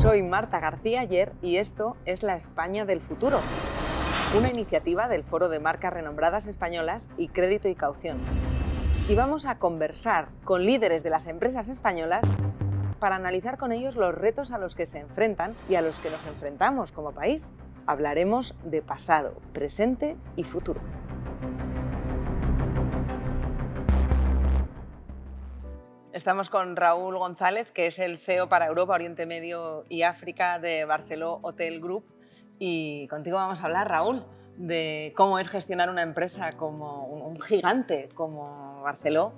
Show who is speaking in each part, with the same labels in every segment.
Speaker 1: Soy Marta García Ayer y esto es La España del Futuro, una iniciativa del Foro de Marcas Renombradas Españolas y Crédito y Caución. Y vamos a conversar con líderes de las empresas españolas para analizar con ellos los retos a los que se enfrentan y a los que nos enfrentamos como país. Hablaremos de pasado, presente y futuro. Estamos con Raúl González, que es el CEO para Europa, Oriente Medio y África de Barceló Hotel Group. Y contigo vamos a hablar, Raúl, de cómo es gestionar una empresa como un gigante como Barceló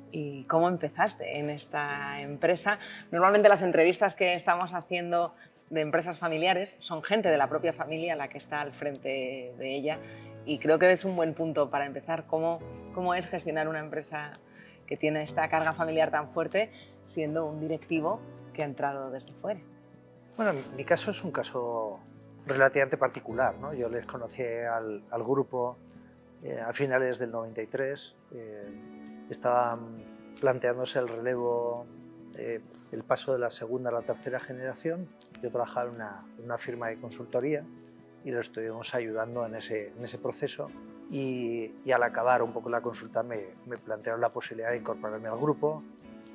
Speaker 1: y cómo empezaste en esta empresa. Normalmente las entrevistas que estamos haciendo de empresas familiares son gente de la propia familia la que está al frente de ella, y creo que es un buen punto para empezar. ¿Cómo es gestionar una empresa que tiene esta carga familiar tan fuerte siendo un directivo que ha entrado desde fuera?
Speaker 2: Bueno, mi caso es un caso relativamente particular, ¿no? Yo les conocí al grupo a finales del 93, estaban planteándose el relevo, el paso de la segunda a la tercera generación. Yo trabajaba en una firma de consultoría y lo estuvimos ayudando en ese proceso. Y al acabar un poco la consulta me plantearon la posibilidad de incorporarme al grupo.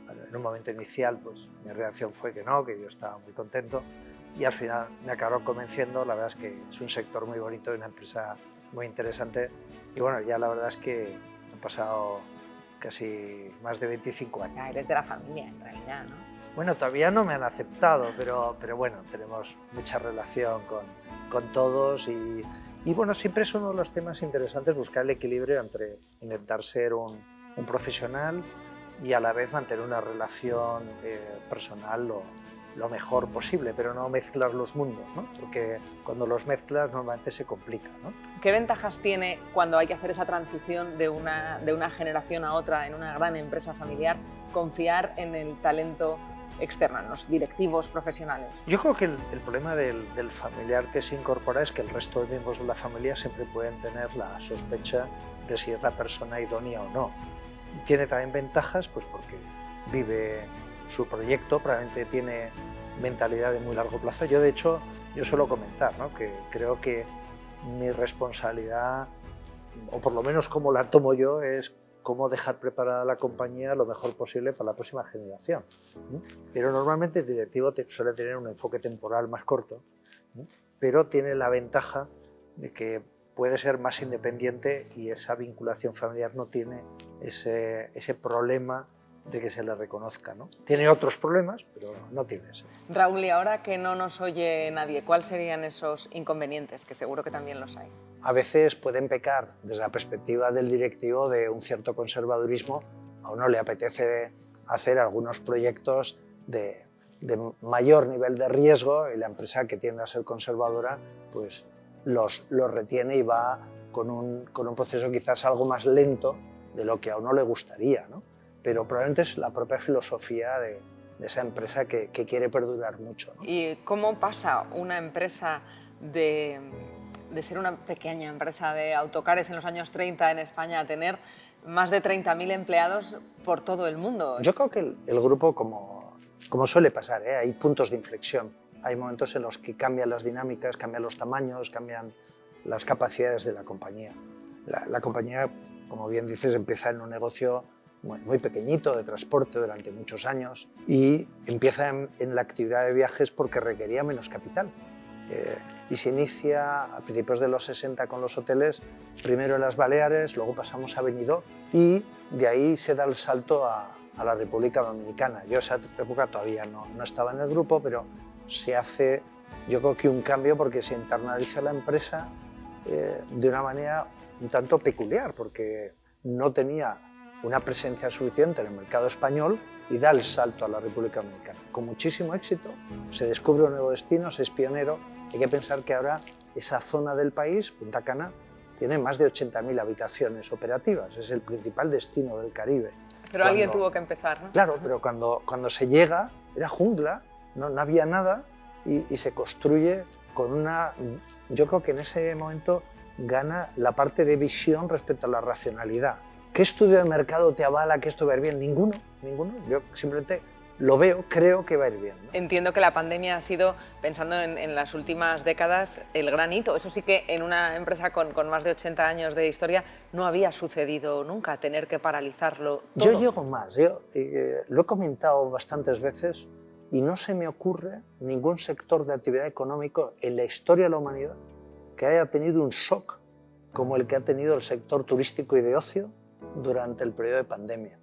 Speaker 2: En un momento inicial pues mi reacción fue que no, que yo estaba muy contento, y al final me acabaron convenciendo. La verdad es que es un sector muy bonito y una empresa muy interesante, y bueno, ya la verdad es que han pasado casi más de 25 años.
Speaker 1: Ya eres de la familia en realidad, ¿no?
Speaker 2: Bueno, todavía no me han aceptado, pero bueno, tenemos mucha relación con todos. Y bueno, siempre es uno de los temas interesantes buscar el equilibrio entre intentar ser un profesional y a la vez mantener una relación personal lo mejor posible, pero no mezclar los mundos, ¿no? Porque cuando los mezclas normalmente se complica, ¿no?
Speaker 1: ¿Qué ventajas tiene cuando hay que hacer esa transición de una generación a otra en una gran empresa familiar, confiar en el talento externa, en los directivos profesionales?
Speaker 2: Yo creo que el problema del familiar que se incorpora es que el resto de miembros de la familia siempre pueden tener la sospecha de si es la persona idónea o no. Tiene también ventajas, pues porque vive su proyecto, probablemente tiene mentalidad de muy largo plazo. Yo, de hecho, yo suelo comentar, ¿no?, que creo que mi responsabilidad, o por lo menos cómo la tomo yo, es cómo dejar preparada la compañía lo mejor posible para la próxima generación. Pero normalmente el directivo suele tener un enfoque temporal más corto, pero tiene la ventaja de que puede ser más independiente, y esa vinculación familiar no tiene ese problema de que se le reconozca, ¿no? Tiene otros problemas, pero no tiene ese.
Speaker 1: Raúl, y ahora que no nos oye nadie, ¿cuáles serían esos inconvenientes? Que seguro que también los hay.
Speaker 2: A veces pueden pecar, desde la perspectiva del directivo, de un cierto conservadurismo. A uno le apetece hacer algunos proyectos de mayor nivel de riesgo, y la empresa que tiende a ser conservadora pues los retiene y va con un proceso quizás algo más lento de lo que a uno le gustaría, ¿no? Pero probablemente es la propia filosofía de esa empresa que quiere perdurar mucho, ¿no?
Speaker 1: ¿Y cómo pasa una empresa de ser una pequeña empresa de autocares en los años 30 en España a tener más de 30.000 empleados por todo el mundo?
Speaker 2: Yo creo que el grupo, como suele pasar, hay puntos de inflexión. Hay momentos en los que cambian las dinámicas, cambian los tamaños, cambian las capacidades de la compañía. La compañía, como bien dices, empieza en un negocio muy pequeñito de transporte durante muchos años, y empieza en la actividad de viajes porque requería menos capital. Y se inicia a principios de los 60 con los hoteles, primero en las Baleares, luego pasamos a Benidorm, y de ahí se da el salto a la República Dominicana. Yo en esa época todavía no estaba en el grupo, pero se hace, yo creo que un cambio, porque se internaliza la empresa de una manera un tanto peculiar, porque no tenía una presencia suficiente en el mercado español y da el salto a la República Dominicana. Con muchísimo éxito, se descubre un nuevo destino, se es pionero. Hay que pensar que ahora esa zona del país, Punta Cana, tiene más de 80.000 habitaciones operativas, es el principal destino del Caribe.
Speaker 1: Pero alguien tuvo que empezar, ¿no?
Speaker 2: Claro, pero cuando se llega, era jungla, no había nada, y se construye con una... Yo creo que en ese momento gana la parte de visión respecto a la racionalidad. ¿Qué estudio de mercado te avala que esto va a ir bien? Ninguno. Yo simplemente lo veo, creo que va a ir bien, ¿no?
Speaker 1: Entiendo que la pandemia ha sido, pensando en las últimas décadas, el gran hito. Eso sí que en una empresa con más de 80 años de historia no había sucedido nunca, tener que paralizarlo todo.
Speaker 2: Yo llego más, lo he comentado bastantes veces y no se me ocurre ningún sector de actividad económico en la historia de la humanidad que haya tenido un shock como el que ha tenido el sector turístico y de ocio durante el periodo de pandemia,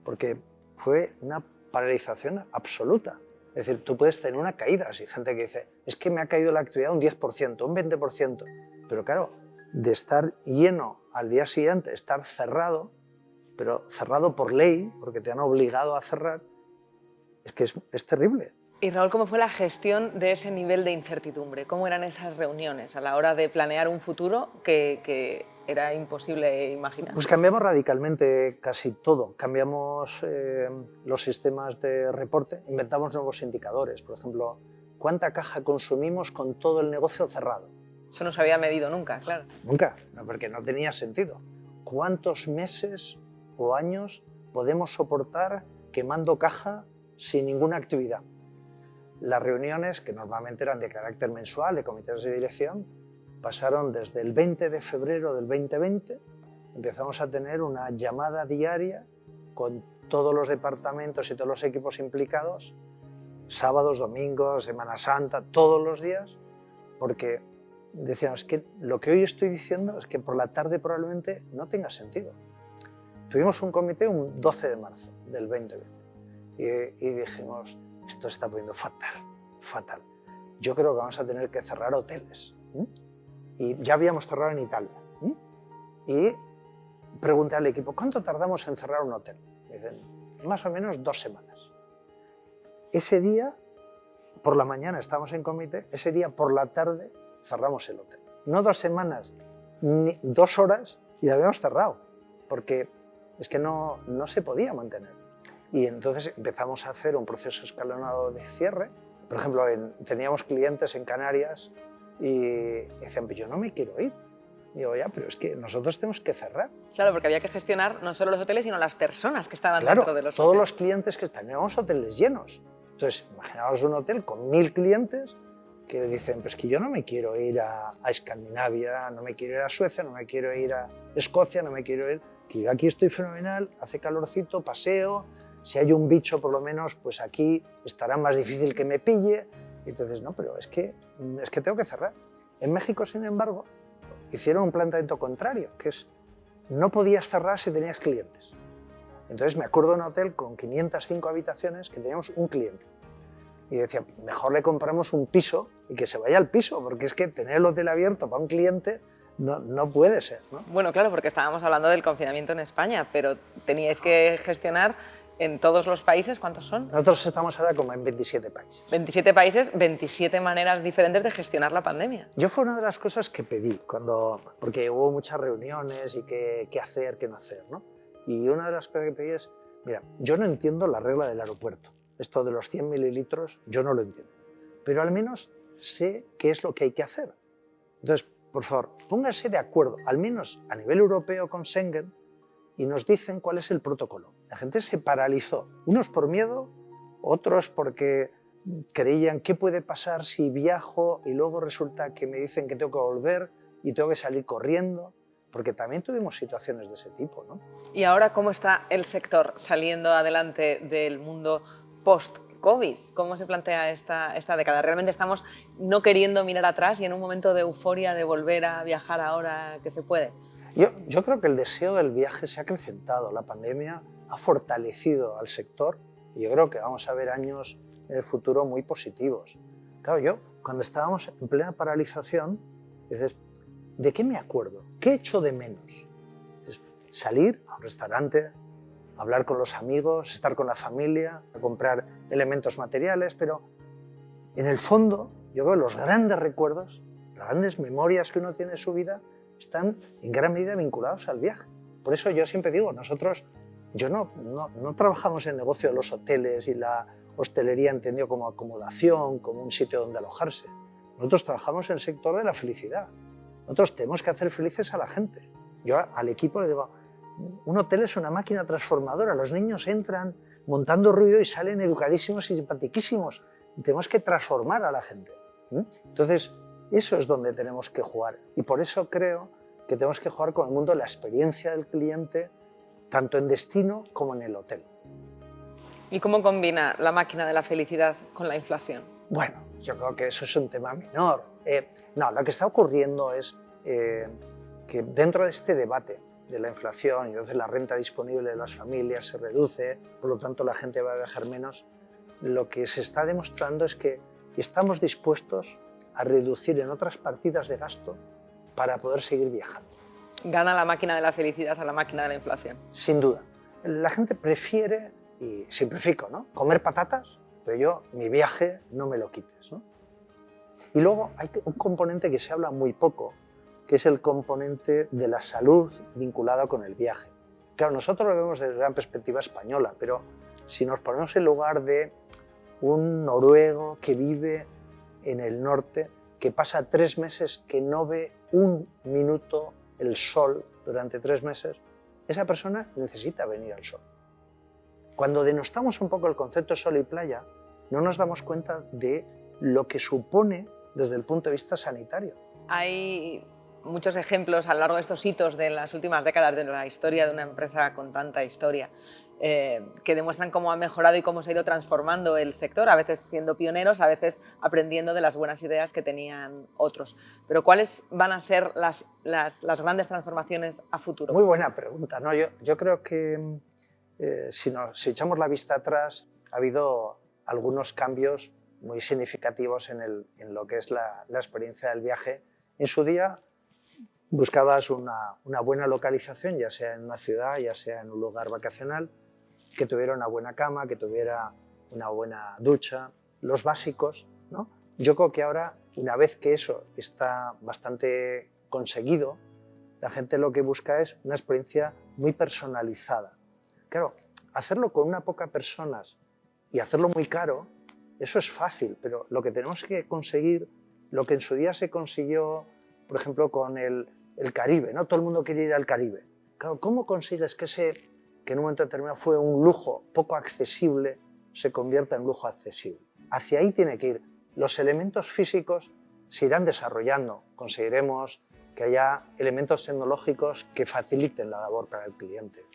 Speaker 2: porque fue una paralización absoluta. Es decir, tú puedes tener una caída, hay gente que dice, es que me ha caído la actividad un 10%, un 20%, pero claro, de estar lleno al día siguiente, estar cerrado, pero cerrado por ley, porque te han obligado a cerrar, es que es terrible.
Speaker 1: Y Raúl, ¿cómo fue la gestión de ese nivel de incertidumbre? ¿Cómo eran esas reuniones a la hora de planear un futuro que era imposible imaginar?
Speaker 2: Pues cambiamos radicalmente casi todo. Cambiamos los sistemas de reporte, inventamos nuevos indicadores. Por ejemplo, ¿cuánta caja consumimos con todo el negocio cerrado?
Speaker 1: Eso no se había medido nunca, claro.
Speaker 2: Nunca, no, porque no tenía sentido. ¿Cuántos meses o años podemos soportar quemando caja sin ninguna actividad? Las reuniones, que normalmente eran de carácter mensual, de comités de dirección, pasaron desde el 20 de febrero del 2020, empezamos a tener una llamada diaria con todos los departamentos y todos los equipos implicados, sábados, domingos, Semana Santa, todos los días, porque decíamos que lo que hoy estoy diciendo es que por la tarde probablemente no tenga sentido. Tuvimos un comité un 12 de marzo del 2020 y dijimos, esto está poniendo fatal, fatal. Yo creo que vamos a tener que cerrar hoteles. Y ya habíamos cerrado en Italia. Y pregunté al equipo, ¿cuánto tardamos en cerrar un hotel? Me dicen, más o menos 2 semanas. Ese día, por la mañana estábamos en comité, ese día por la tarde cerramos el hotel. No 2 semanas, ni 2 horas y habíamos cerrado, porque es que no se podía mantener. Y entonces empezamos a hacer un proceso escalonado de cierre. Por ejemplo, teníamos clientes en Canarias y decían, pues yo no me quiero ir. Y digo, ya, pero es que nosotros tenemos que cerrar.
Speaker 1: Claro, porque había que gestionar no solo los hoteles, sino las personas que estaban
Speaker 2: claro,
Speaker 1: dentro de los
Speaker 2: todos
Speaker 1: hoteles.
Speaker 2: los clientes que teníamos hoteles llenos. Entonces, imaginaos un hotel con 1000 clientes que dicen, pues que yo no me quiero ir a Escandinavia, no me quiero ir a Suecia, no me quiero ir a Escocia, no me quiero ir... Que yo aquí estoy fenomenal, hace calorcito, paseo... Si hay un bicho, por lo menos, pues aquí estará más difícil que me pille. Y entonces, no, pero es que tengo que cerrar. En México, sin embargo, hicieron un planteamiento contrario, que es, no podías cerrar si tenías clientes. Entonces me acuerdo de un hotel con 505 habitaciones que teníamos un cliente. Y decía, mejor le compramos un piso y que se vaya al piso, porque es que tener el hotel abierto para un cliente no puede ser, ¿no?
Speaker 1: Bueno, claro, porque estábamos hablando del confinamiento en España, pero teníais que gestionar en todos los países. ¿Cuántos son?
Speaker 2: Nosotros estamos ahora como en 27 países.
Speaker 1: 27 países, 27 maneras diferentes de gestionar la pandemia.
Speaker 2: Yo fue una de las cosas que pedí, porque hubo muchas reuniones y qué hacer, qué no hacer, ¿no? Y una de las cosas que pedí es, mira, yo no entiendo la regla del aeropuerto. Esto de los 100 mililitros, yo no lo entiendo. Pero al menos sé qué es lo que hay que hacer. Entonces, por favor, pónganse de acuerdo, al menos a nivel europeo con Schengen, y nos dicen cuál es el protocolo. La gente se paralizó, unos por miedo, otros porque creían qué puede pasar si viajo y luego resulta que me dicen que tengo que volver y tengo que salir corriendo, porque también tuvimos situaciones de ese tipo, ¿no?
Speaker 1: ¿Y ahora cómo está el sector saliendo adelante del mundo post-COVID? ¿Cómo se plantea esta década? ¿Realmente estamos no queriendo mirar atrás y en un momento de euforia de volver a viajar ahora que se puede?
Speaker 2: Yo creo que el deseo del viaje se ha acrecentado. La pandemia ha fortalecido al sector y yo creo que vamos a ver años en el futuro muy positivos. Claro, cuando estábamos en plena paralización, dices, ¿de qué me acuerdo? ¿Qué echo de menos? Salir a un restaurante, hablar con los amigos, estar con la familia, comprar elementos materiales, pero en el fondo, yo creo que los grandes recuerdos, las grandes memorias que uno tiene de su vida, están en gran medida vinculados al viaje. Por eso yo siempre digo, yo no trabajamos en el negocio de los hoteles y la hostelería entendido como acomodación, como un sitio donde alojarse. Nosotros trabajamos en el sector de la felicidad. Nosotros tenemos que hacer felices a la gente. Yo al equipo le digo, un hotel es una máquina transformadora, los niños entran, montando ruido y salen educadísimos y simpaticísimos. Tenemos que transformar a la gente. Entonces, eso es donde tenemos que jugar. Y por eso creo que tenemos que jugar con el mundo de la experiencia del cliente, tanto en destino como en el hotel.
Speaker 1: ¿Y cómo combina la máquina de la felicidad con la inflación?
Speaker 2: Bueno, yo creo que eso es un tema menor. No, lo que está ocurriendo es que dentro de este debate de la inflación, y entonces la renta disponible de las familias se reduce, por lo tanto la gente va a viajar menos, lo que se está demostrando es que estamos dispuestos a reducir en otras partidas de gasto para poder seguir viajando.
Speaker 1: ¿Gana la máquina de la felicidad a la máquina de la inflación?
Speaker 2: Sin duda. La gente prefiere, y simplifico, ¿no?, comer patatas, pero yo mi viaje no me lo quites, ¿no? Y luego hay un componente que se habla muy poco, que es el componente de la salud vinculado con el viaje. Claro, nosotros lo vemos desde una perspectiva española, pero si nos ponemos en lugar de un noruego que vive en el norte, que pasa 3 meses que no ve un minuto el sol durante 3 meses, esa persona necesita venir al sol. Cuando denostamos un poco el concepto sol y playa, no nos damos cuenta de lo que supone desde el punto de vista sanitario.
Speaker 1: Hay muchos ejemplos a lo largo de estos hitos de las últimas décadas de la historia de una empresa con tanta historia que demuestran cómo ha mejorado y cómo se ha ido transformando el sector, a veces siendo pioneros, a veces aprendiendo de las buenas ideas que tenían otros. Pero ¿cuáles van a ser las grandes transformaciones a futuro?
Speaker 2: Muy buena pregunta, ¿no? Yo creo que si echamos la vista atrás, ha habido algunos cambios muy significativos en lo que es la experiencia del viaje. En su día buscabas una buena localización, ya sea en una ciudad, ya sea en un lugar vacacional, que tuviera una buena cama, que tuviera una buena ducha, los básicos, ¿no? Yo creo que ahora, una vez que eso está bastante conseguido, la gente lo que busca es una experiencia muy personalizada. Claro, hacerlo con una poca personas y hacerlo muy caro, eso es fácil, pero lo que tenemos que conseguir, lo que en su día se consiguió, por ejemplo, con el Caribe, ¿no? Todo el mundo quiere ir al Caribe. Claro, ¿cómo consigues que en un momento determinado fue un lujo poco accesible, se convierta en lujo accesible? Hacia ahí tiene que ir. Los elementos físicos se irán desarrollando. Conseguiremos que haya elementos tecnológicos que faciliten la labor para el cliente.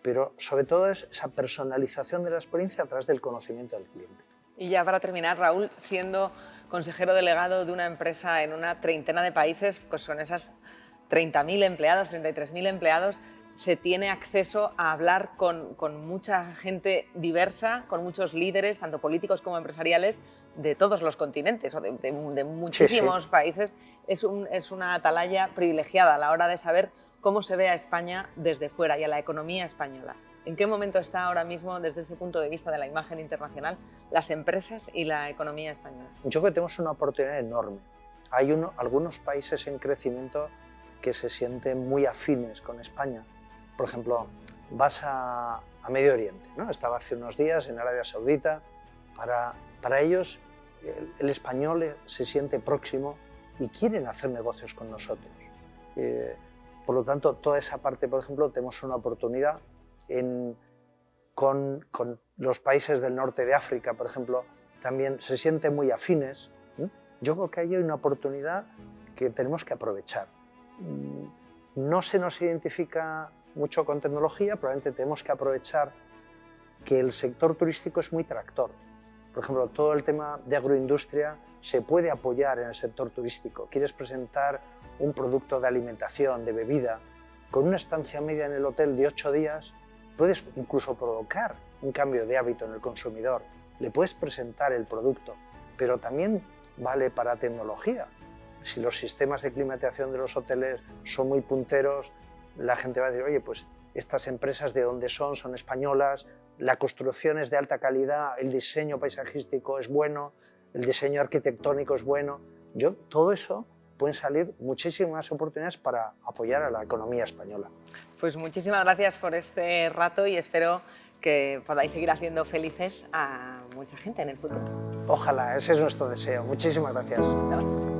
Speaker 2: Pero sobre todo es esa personalización de la experiencia a través del conocimiento del cliente.
Speaker 1: Y ya para terminar, Raúl, siendo consejero delegado de una empresa en una treintena de países, pues con esas 30.000 empleados, 33.000 empleados, se tiene acceso a hablar con mucha gente diversa, con muchos líderes, tanto políticos como empresariales, de todos los continentes o de muchísimos países. Es una atalaya privilegiada a la hora de saber cómo se ve a España desde fuera y a la economía española. ¿En qué momento está ahora mismo, desde ese punto de vista de la imagen internacional, las empresas y la economía española?
Speaker 2: Yo creo que tenemos una oportunidad enorme. Hay algunos países en crecimiento que se sienten muy afines con España. Por ejemplo, vas a Medio Oriente, ¿no? Estaba hace unos días en Arabia Saudita. Para ellos el español se siente próximo y quieren hacer negocios con nosotros. Por lo tanto, toda esa parte, por ejemplo, tenemos una oportunidad con los países del norte de África, por ejemplo, también se sienten muy afines. Yo creo que hay una oportunidad que tenemos que aprovechar. No se nos identifica mucho con tecnología, probablemente tenemos que aprovechar que el sector turístico es muy tractor. Por ejemplo, todo el tema de agroindustria se puede apoyar en el sector turístico. Quieres presentar un producto de alimentación, de bebida, con una estancia media en el hotel de 8 días, puedes incluso provocar un cambio de hábito en el consumidor. Le puedes presentar el producto, pero también vale para tecnología. Si los sistemas de climatización de los hoteles son muy punteros, la gente va a decir, oye, pues estas empresas de dónde son españolas, la construcción es de alta calidad, el diseño paisajístico es bueno, el diseño arquitectónico es bueno. Todo eso pueden salir muchísimas oportunidades para apoyar a la economía española.
Speaker 1: Pues muchísimas gracias por este rato y espero que podáis seguir haciendo felices a mucha gente en el futuro.
Speaker 2: Ojalá, ese es nuestro deseo. Muchísimas gracias.
Speaker 1: Chao.